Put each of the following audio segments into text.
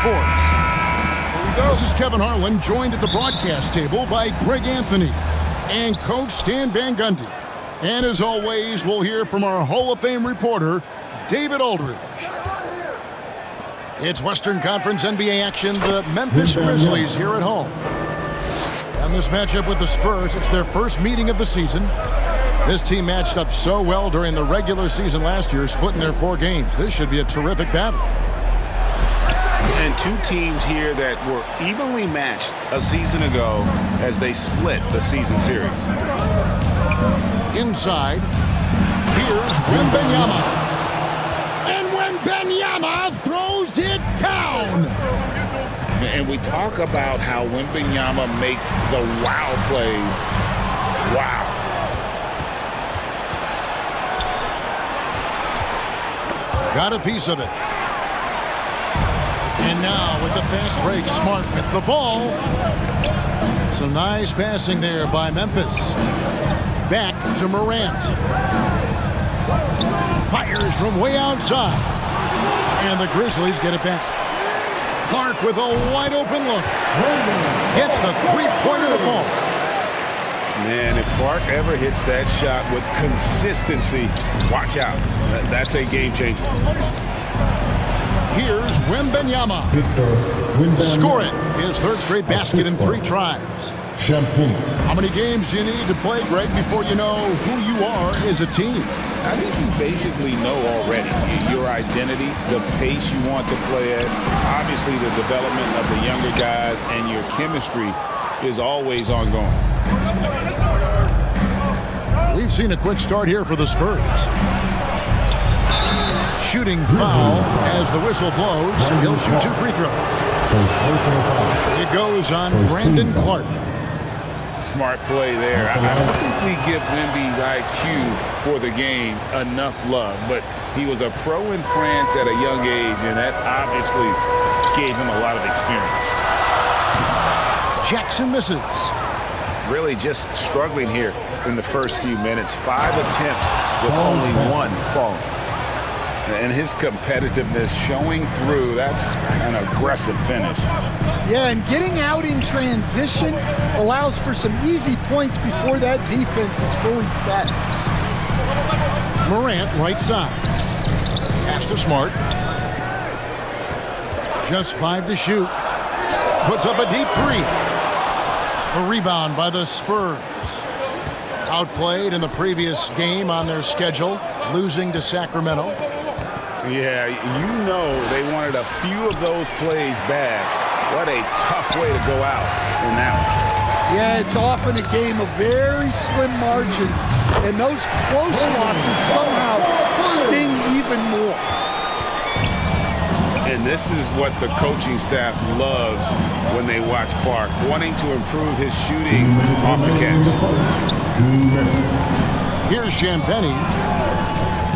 Sports. This is Kevin Harlan, joined at the broadcast table by Greg Anthony and Coach Stan Van Gundy. And as always, we'll hear from our Hall of Fame reporter, David Aldridge. It's Western Conference NBA action. The Memphis Grizzlies here at home. And this matchup with the Spurs, it's their first meeting of the season. This team matched up so well during the regular season last year, splitting their 4 games. This should be a terrific battle. And 2 teams here that were evenly matched a season ago as they split the season series. Inside, here's Wembanyama. And Wembanyama throws it down. And we talk about how Wembanyama makes the wow plays. Wow. Got a piece of it. And now with the fast break, Smart with the ball. Some nice passing there by Memphis. Back to Morant. Fires from way outside. And the Grizzlies get it back. Clark with a wide open look. Hits the three-pointer to fall. Man, if Clark ever hits that shot with consistency, watch out. That's a game changer. Here's Wembanyama. Score it. His 3rd straight basket in 3 tries. How many games do you need to play, Greg, before you know who you are as a team? I think you basically know already your identity, the pace you want to play at, obviously the development of the younger guys, and your chemistry is always ongoing. We've seen a quick start here for the Spurs. Shooting foul as the whistle blows. He'll shoot 2 free throws. It goes on Brandon Clark. Smart play there. I don't think we give Wemby's IQ for the game enough love, but he was a pro in France at a young age, and that obviously gave him a lot of experience. Jackson misses. Really just struggling here in the first few minutes. 5 attempts with only 1 falling. And his competitiveness showing through. That's an aggressive finish. Yeah, and getting out in transition allows for some easy points before that defense is fully set. Morant, right side. Pass to Smart. Just 5 to shoot. Puts up a deep 3. A rebound by the Spurs. Outplayed in the previous game on their schedule, losing to Sacramento. Yeah, you know they wanted a few of those plays back. What a tough way to go out in that one. Yeah, it's often a game of very slim margins, and those close losses somehow sting even more. And this is what the coaching staff loves when they watch Clark, wanting to improve his shooting off the catch. Here's Champagny.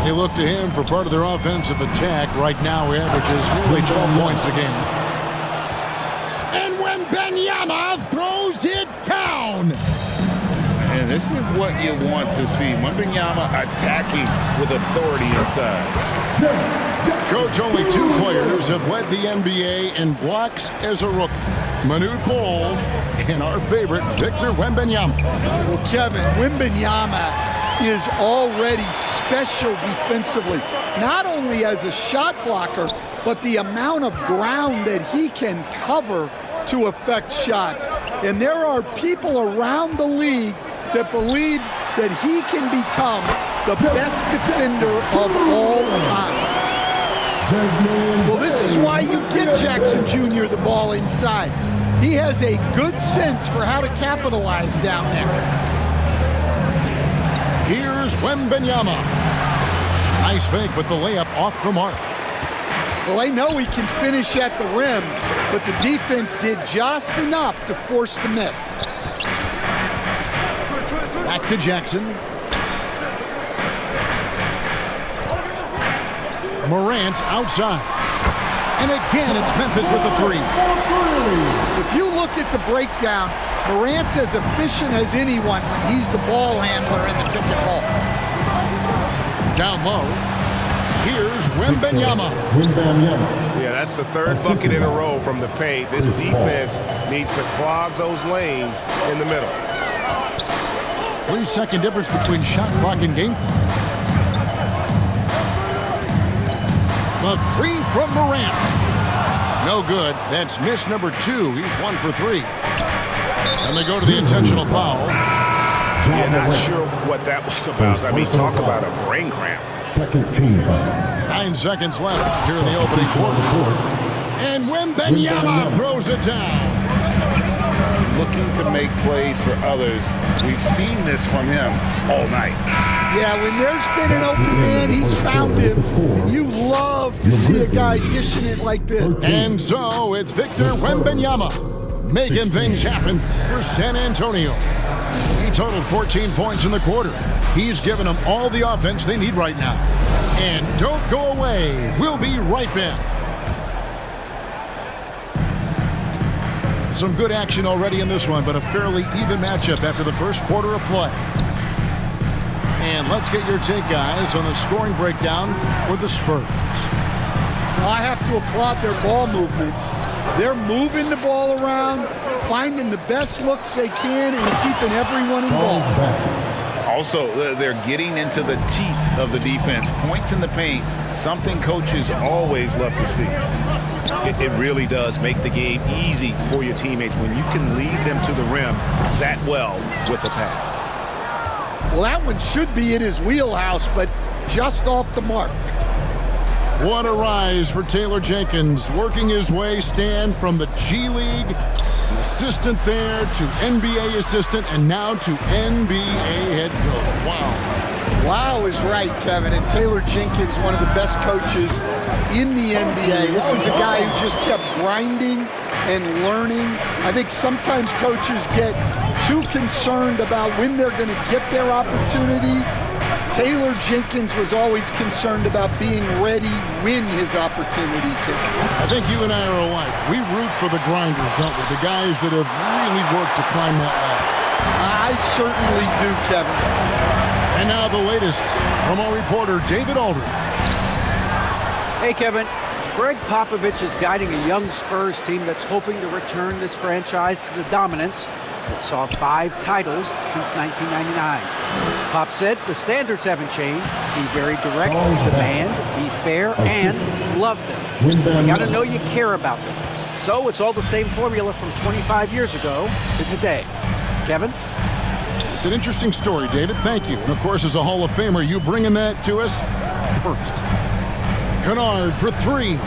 They look to him for part of their offensive attack. Right now, he averages nearly 12 points a game. And when Wembanyama throws it down. And this is what you want to see. Wembanyama attacking with authority inside. Coach, only 2 players have led the NBA in blocks as a rookie. Manute Bol and our favorite, Victor Wembanyama. Well, Kevin, Wembanyama is already special defensively, not only as a shot blocker, but the amount of ground that he can cover to affect shots. And there are people around the league that believe that he can become the best defender of all time. Well, this is why you get Jackson Jr. the ball inside. He has a good sense for how to capitalize down there. Here's Wembanyama. Nice fake, but the layup off the mark. Well, they know he can finish at the rim, but the defense did just enough to force the miss. Back to Jackson. Morant outside. And again, it's Memphis with the 3. If you look at the breakdown, Morant's as efficient as anyone when he's the ball handler in the pick and roll. Down low. Here's Wembanyama. Yeah, That's the third bucket in a row from the paint. This defense needs to clog those lanes in the middle. 3-second difference between shot clock and game clock. The three from Morant. No good. That's miss number 2. He's 1 for 3. And they go to the intentional foul. Yeah, not sure what that was about. I mean, talk about a brain cramp. Second team foul. 9 seconds left here in the opening quarter. And Wembanyama throws it down. Looking to make plays for others. We've seen this from him all night. Yeah, when there's been an open man, he's found him. And you love to see a guy dishing it like this. And so it's Victor Wembanyama making things happen for San Antonio. He totaled 14 points in the quarter. He's given them all the offense they need right now. And don't go away. We'll be right back. Some good action already in this one, but a fairly even matchup after the first quarter of play. And let's get your take, guys, on the scoring breakdown for the Spurs. I have to applaud their ball movement. They're moving the ball around, finding the best looks they can, and keeping everyone involved. Also, they're getting into the teeth of the defense. Points in the paint, something coaches always love to see. It really does make the game easy for your teammates when you can lead them to the rim that well with a pass. Well, that one should be in his wheelhouse, but just off the mark. What a rise for Taylor Jenkins, working his way, Stan, from the G League, an assistant there to NBA assistant, and now to NBA head coach. Wow. Wow is right, Kevin. And Taylor Jenkins, one of the best coaches in the NBA. This is a guy who just kept grinding and learning. I think sometimes coaches get too concerned about when they're going to get their opportunity. Taylor Jenkins was always concerned about being ready when his opportunity came. I think you and I are alike. We root for the grinders, don't we? The guys that have really worked to climb that ladder. I certainly do, Kevin. And now the latest from our reporter, David Aldridge. Hey, Kevin. Greg Popovich is guiding a young Spurs team that's hoping to return this franchise to the dominance that saw 5 titles since 1999. Pop said the standards haven't changed. Be very direct, demand, be fair, and love them. You got to know you care about them. So it's all the same formula from 25 years ago to today. Kevin? It's an interesting story, David. Thank you. And, of course, as a Hall of Famer, you bringing that to us? Perfect. Kennard for 3.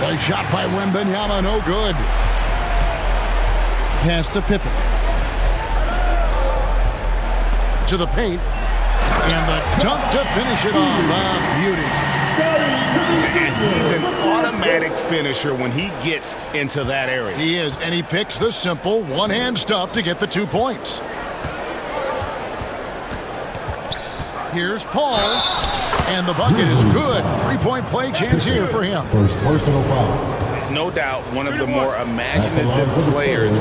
A shot by Wembanyama, no good. Pass to Pippen. To the paint. And the dunk to finish it off. Beauty. And he's an automatic finisher when he gets into that area. He is, and he picks the simple one-hand stuff to get the 2 points. Here's Paul, and the bucket is good. 3-point play chance here for him. First personal foul. No doubt one of the more imaginative players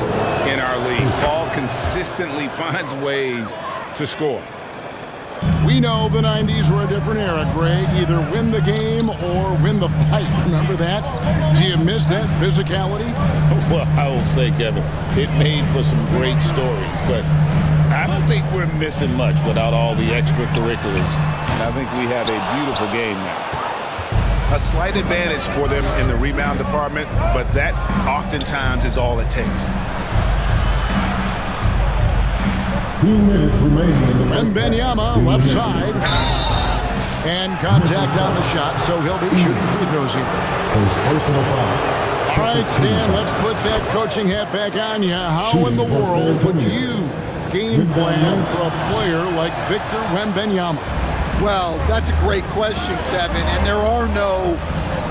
in our league. Paul consistently finds ways to score. We know the 90s were a different era, Greg. Either win the game or win the fight. Remember that? Do you miss that physicality? Well, I will say, Kevin, it made for some great stories, but I don't think we're missing much without all the extracurriculars. I think we have a beautiful game now. A slight advantage for them in the rebound department, but that oftentimes is all it takes. 2 minutes remaining in the Wembanyama, left side. And contact on the shot, so he'll be shooting free throws here. First personal foul. All right, Stan, let's put that coaching hat back on you. How in the world would you game plan for a player like Victor Wembanyama? Well, that's a great question, Kevin, and there are no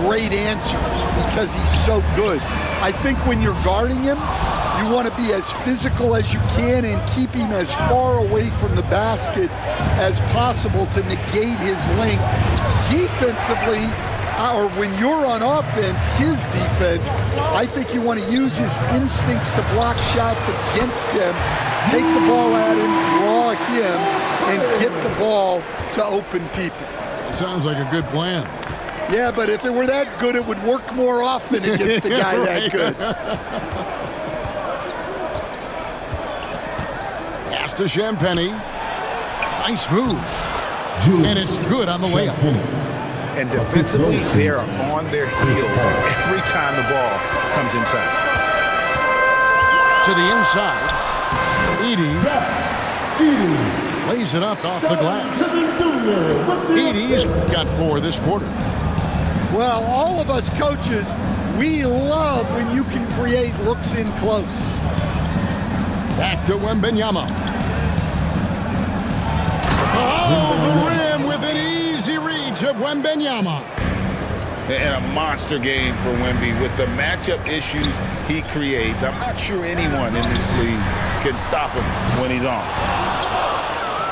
great answers because he's so good. I think when you're guarding him, you want to be as physical as you can and keep him as far away from the basket as possible to negate his length. Defensively, or when you're on offense, his defense, I think you want to use his instincts to block shots against him, take the ball at him, draw a him and get the ball to open people. Sounds like a good plan. Yeah, but if it were that good, it would work more often against a guy that good. Pass to Champagny. Nice move. And it's good on the layup. And defensively, they are on their heels every time the ball comes inside. To the inside. Edey lays it up off the glass. Edey's got 4 this quarter. Well, all of us coaches, we love when you can create looks in close. Back to Wembanyama. Oh, the rim with an easy reach of Wembanyama. And a monster game for Wemby with the matchup issues he creates. I'm not sure anyone in this league can stop him when he's on.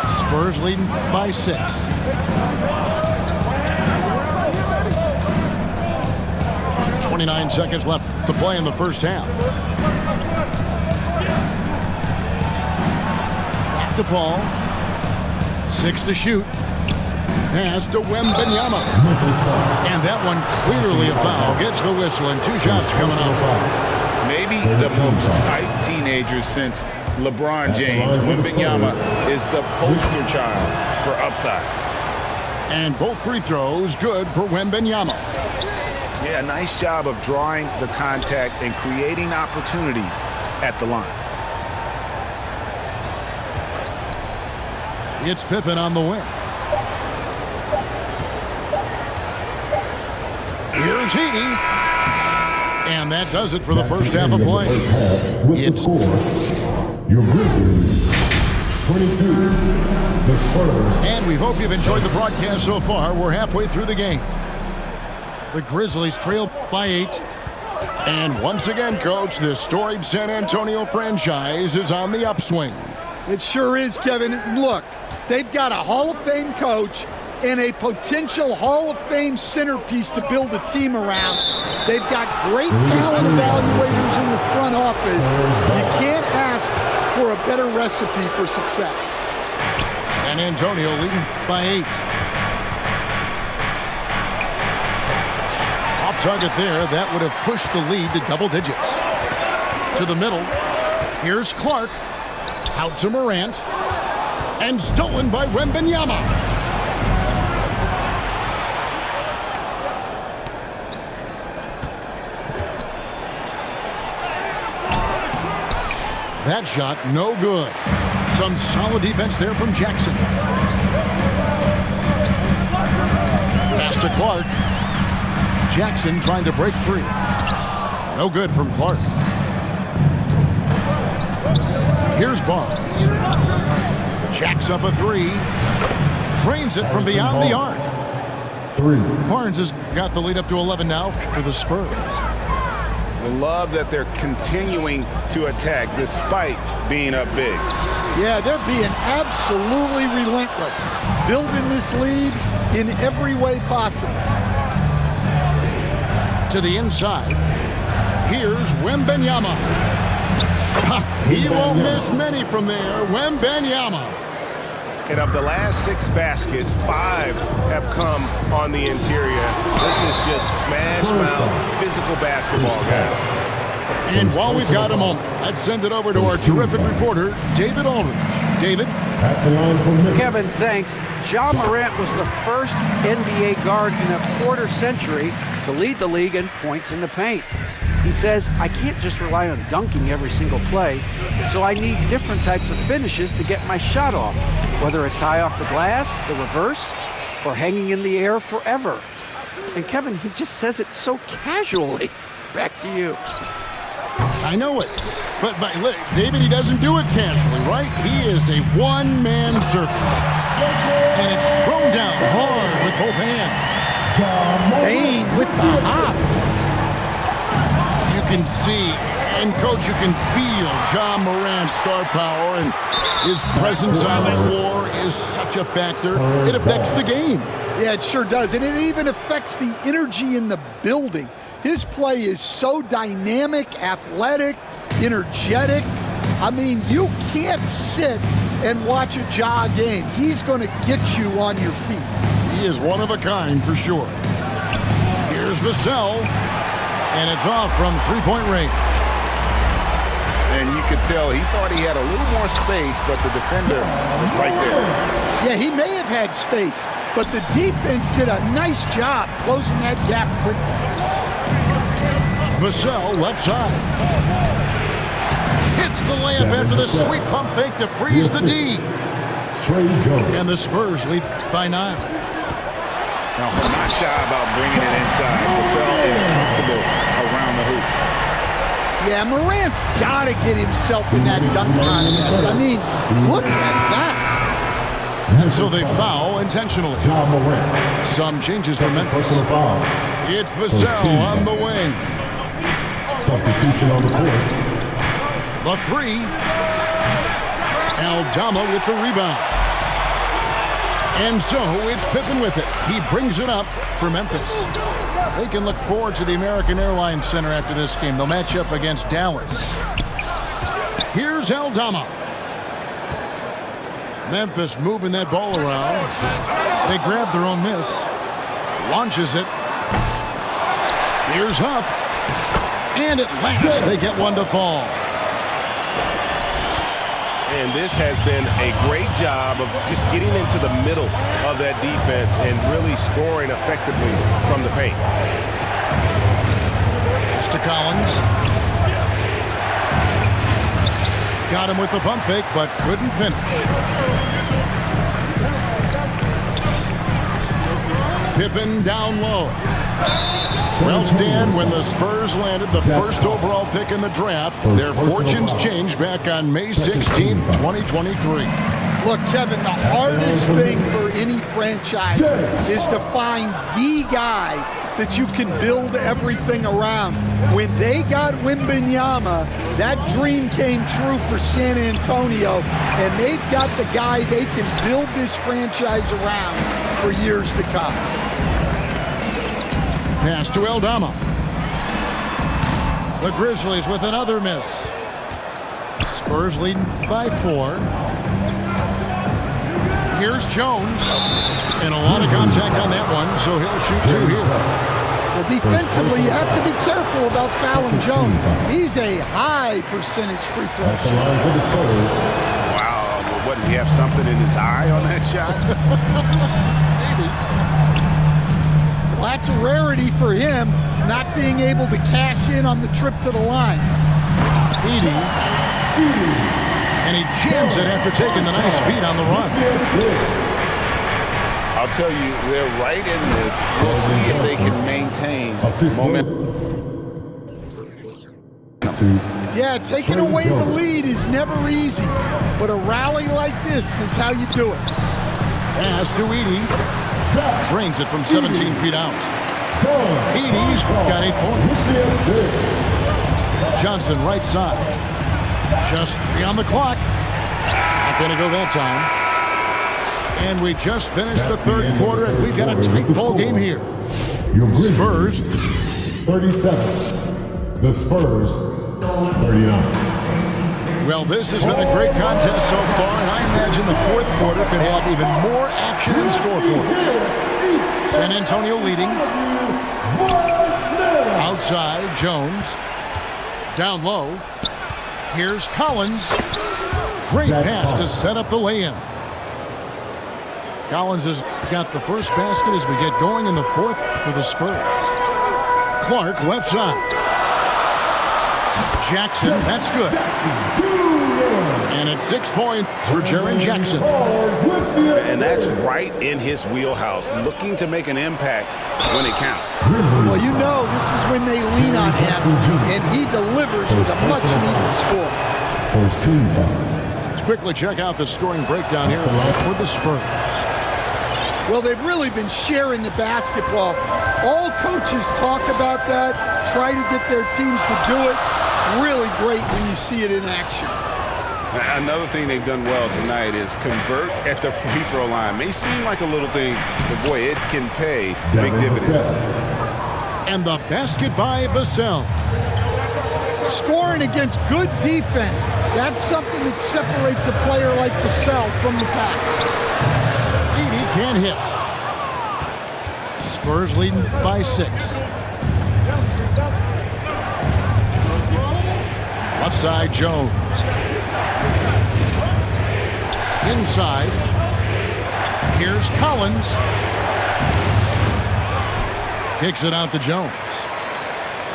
Spurs leading by 6. .29 seconds left to play in the first half. Back to Paul. 6 to shoot. Pass to Wembanyama. And that one clearly a foul. Gets the whistle and 2 shots coming out. Maybe the most hyped teenager since LeBron James. Wembanyama is the poster child for upside. And both free throws good for Wembanyama. Yeah, nice job of drawing the contact and creating opportunities at the line. It's Pippen on the wing. Here's Edey. And that does it for the first half of play. It's your Grizzlies 22. The Spurs. And we hope you've enjoyed the broadcast so far. We're halfway through the game. The Grizzlies trail by 8. And once again, Coach, this storied San Antonio franchise is on the upswing. It sure is, Kevin. Look, they've got a Hall of Fame coach and a potential Hall of Fame centerpiece to build a team around. They've got great talent evaluators in the front office. You can't ask for a better recipe for success. San Antonio leading by 8. Off target there, that would have pushed the lead to double digits. To the middle, here's Clark. Out to Morant. And stolen by Wembanyama. That shot, no good. Some solid defense there from Jackson. Pass to Clark. Jackson trying to break free. No good from Clark. Here's Barnes. Jacks up a 3. Drains it from beyond the arc. 3. Barnes has got the lead up to 11 now for the Spurs. I love that they're continuing to attack despite being up big. Yeah, they're being absolutely relentless, building this lead in every way possible. To the inside, here's Wembanyama. He won't miss many from there. Wembanyama. And of the last 6 baskets, 5 have come on the interior. This is just smash mouth physical basketball, guys. And while we've got a moment, let's send it over to our terrific reporter, David Aldridge. David? At the line for Memphis. Kevin, thanks. Ja Morant was the first NBA guard in a quarter century to lead the league in points in the paint. He says, I can't just rely on dunking every single play, so I need different types of finishes to get my shot off, whether it's high off the glass, the reverse, or hanging in the air forever. And Kevin, he just says it so casually. Back to you. I know it. But look, David, he doesn't do it casually, right? He is a one-man circus. And it's thrown down hard with both hands. Bane with the hops. You can see, and Coach, you can feel Ja Morant's star power, and his presence on the floor is such a factor. It affects the game. Yeah, it sure does. And it even affects the energy in the building. His play is so dynamic, athletic, energetic. I mean, you can't sit and watch a Ja game. He's going to get you on your feet. He is one of a kind for sure. Here's Vassell, and it's off from three-point range. And you could tell he thought he had a little more space, but the defender was right there. Yeah, he may have had space, but the defense did a nice job closing that gap quickly. Vassell left side. Hits the layup after the sweet pump fake to freeze the D. And the Spurs lead by 9. Now, not shy about bringing it inside. Vassell is comfortable around the hoop. Yeah, Morant's got to get himself in that dunk contest. I mean, look at that. And so they foul intentionally. Some changes for Memphis. It's Vassell on the wing. Substitution on the court. The three. Aldama with the rebound. And so it's Pippen with it. He brings it up for Memphis. They can look forward to the American Airlines Center after this game. They'll match up against Dallas. Here's Aldama. Memphis moving that ball around. They grab their own miss. Launches it. Here's Huff. And at last they get one to fall. And this has been a great job of just getting into the middle of that defense and really scoring effectively from the paint. Pass to Collins. Got him with the pump fake, but couldn't finish. Pippen down low. Well, Stan, when the Spurs landed the first overall pick in the draft, their fortunes changed back on May 16th, 2023. Look, Kevin, the hardest thing for any franchise is to find the guy that you can build everything around. When they got Wembanyama, that dream came true for San Antonio, and they've got the guy they can build this franchise around for years to come. Pass to Aldama. The Grizzlies with another miss. Spurs leading by 4. Here's Jones. And a lot of contact on that one, so he'll shoot 2 here. Well, defensively, you have to be careful about fouling Jones. He's a high percentage free throw shooter. Wow, what, did he have something in his eye on that shot? Maybe. Well, that's a rarity for him, not being able to cash in on the trip to the line. Edie. And he jams it after taking the nice feed on the run. I'll tell you, they're right in this. We'll see if they can maintain momentum. Yeah, taking away the lead is never easy, but a rally like this is how you do it. Pass to Edie. Drains it from 17 feet out. Edie's got 8 points. Johnson right side. Just 3 on the clock. Not going to go that time. And we just finished the third quarter, and we've got a tight ball game here. Spurs 37. The Spurs 39. Well, this has been a great contest so far, and I imagine the fourth quarter could have even more action in store for us. San Antonio leading. Outside, Jones. Down low. Here's Collins. Great pass to set up the lay-in. Collins has got the first basket as we get going in the fourth for the Spurs. Clark left side. Jackson, that's good. And it's 6 points for Jaren Jackson. And that's right in his wheelhouse, looking to make an impact when it counts. Well, you know this is when they lean on him, and he delivers with a much-needed score. First team foul. Let's quickly check out the scoring breakdown here for the Spurs. Well, they've really been sharing the basketball. All coaches talk about that, try to get their teams to do it. Really great when you see it in action. Another thing they've done well tonight is convert at the free throw line. May seem like a little thing, but boy, it can pay big dividends. And the basket by Vassell. Scoring against good defense. That's something that separates a player like Vassell from the pack. He can't hit. Spurs leading by 6. Left side, Jones. Inside. Here's Collins. Kicks it out to Jones.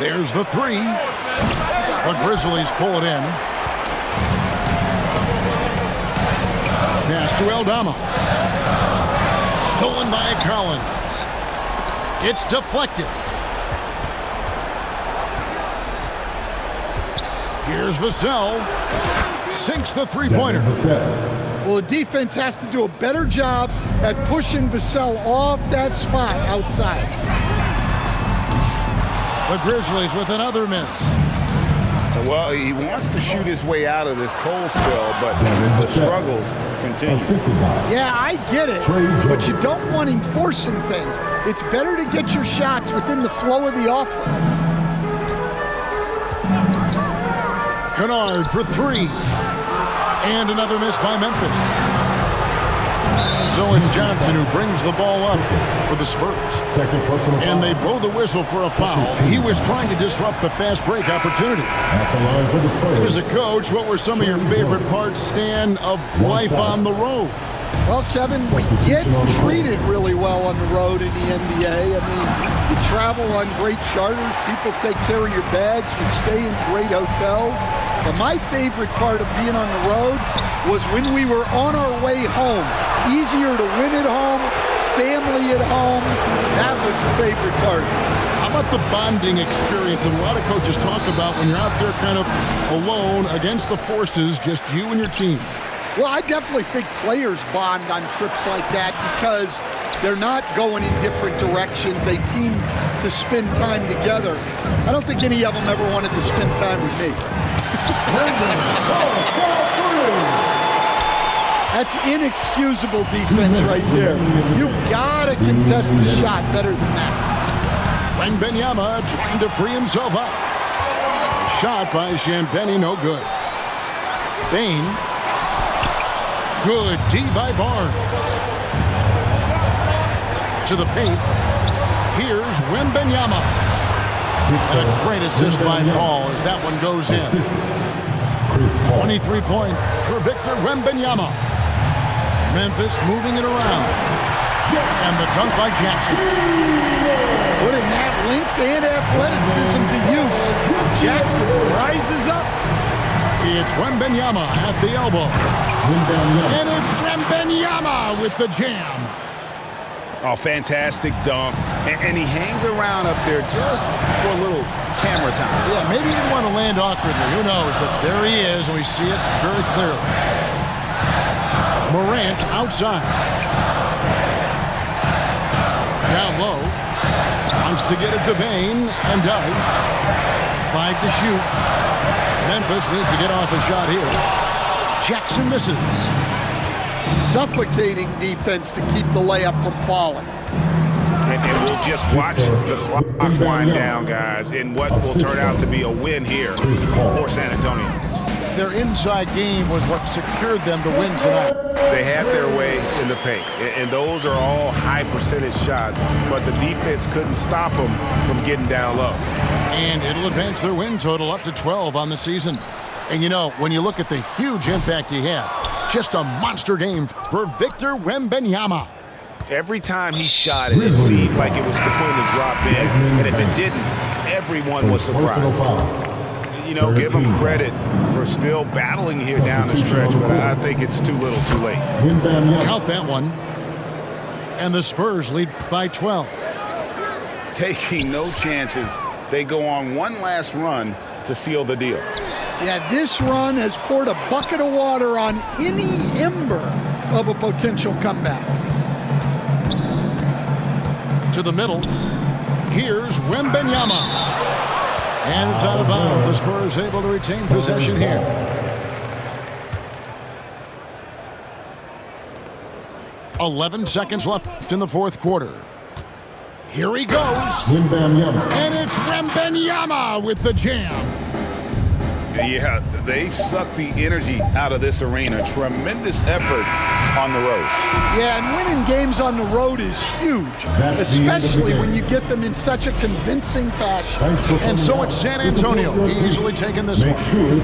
There's the 3. The Grizzlies pull it in. Pass to Aldama. Stolen by Collins. It's deflected. Here's Vassell. Sinks the three-pointer. Well, the defense has to do a better job at pushing Vassell off that spot outside. The Grizzlies with another miss. Well, he wants to shoot his way out of this cold spell, but the struggles continue. Yeah, I get it, but you don't want him forcing things. It's better to get your shots within the flow of the offense. Kennard for 3. And another miss by Memphis. So it's Johnson who brings the ball up for the Spurs. And they blow the whistle for a foul. He was trying to disrupt the fast break opportunity. As a coach, what were some of your favorite parts, Stan, of life on the road? Well, Kevin, we get treated really well on the road in the NBA. I mean, you travel on great charters. People take care of your bags. We stay in great hotels. But my favorite part of being on the road was when we were on our way home. Easier to win at home, family at home. That was the favorite part. How about the bonding experience that a lot of coaches talk about when you're out there kind of alone against the forces, just you and your team? Well, I definitely think players bond on trips like that because they're not going in different directions. They team to spend time together. I don't think any of them ever wanted to spend time with me. That's inexcusable defense right there. You gotta contest the shot better than that. Wembanyama trying to free himself up. Shot by Champagnie, no good. Bain. Good D by Barnes. To the paint. Here's Wembanyama. And a great assist by Paul as that one goes in. 23 points for Victor Wembanyama. Memphis moving it around. And the dunk by Jackson. Putting that length and athleticism to use. Jackson rises up. It's Wembanyama at the elbow. And it's Wembanyama with the jam. Oh, fantastic dunk. And he hangs around up there just for a little camera time. Yeah, maybe he didn't want to land awkwardly. Who knows? But there he is, and we see it very clearly. Morant outside. Down low. Wants to get it to Bain, and does. 5 to shoot. Memphis needs to get off a shot here. Jackson misses. Suffocating defense to keep the layup from falling. And we'll just watch the clock wind down, guys, in what will turn out to be a win here for San Antonio. Their inside game was what secured them the win tonight. They had their way in the paint, and those are all high percentage shots, but the defense couldn't stop them from getting down low. And it'll advance their win total up to 12 on the season. And you know, when you look at the huge impact he had, just a monster game for Victor Wembanyama. Every time he shot it, it seemed like it was going to drop in, and if it didn't, everyone was surprised. You know, give him credit for still battling here down the stretch, but I think it's too little too late. Count that one. And the Spurs lead by 12. Taking no chances, they go on one last run to seal the deal. Yeah, this run has poured a bucket of water on any ember of a potential comeback. To the middle. Here's Wembanyama. And it's out of bounds. The Spurs able to retain possession here. .11 seconds left in the fourth quarter. Here he goes. And it's Wembanyama with the jam. Yeah, they sucked the energy out of this arena. Tremendous effort on the road. Yeah, and winning games on the road is huge, especially when you get them in such a convincing fashion. And so it's San Antonio easily taking this one.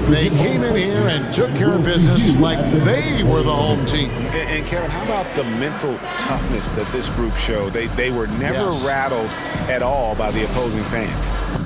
They came in here and took care of business like they were the home team. And Kevin, how about the mental toughness that this group showed? They were never rattled at all by the opposing fans.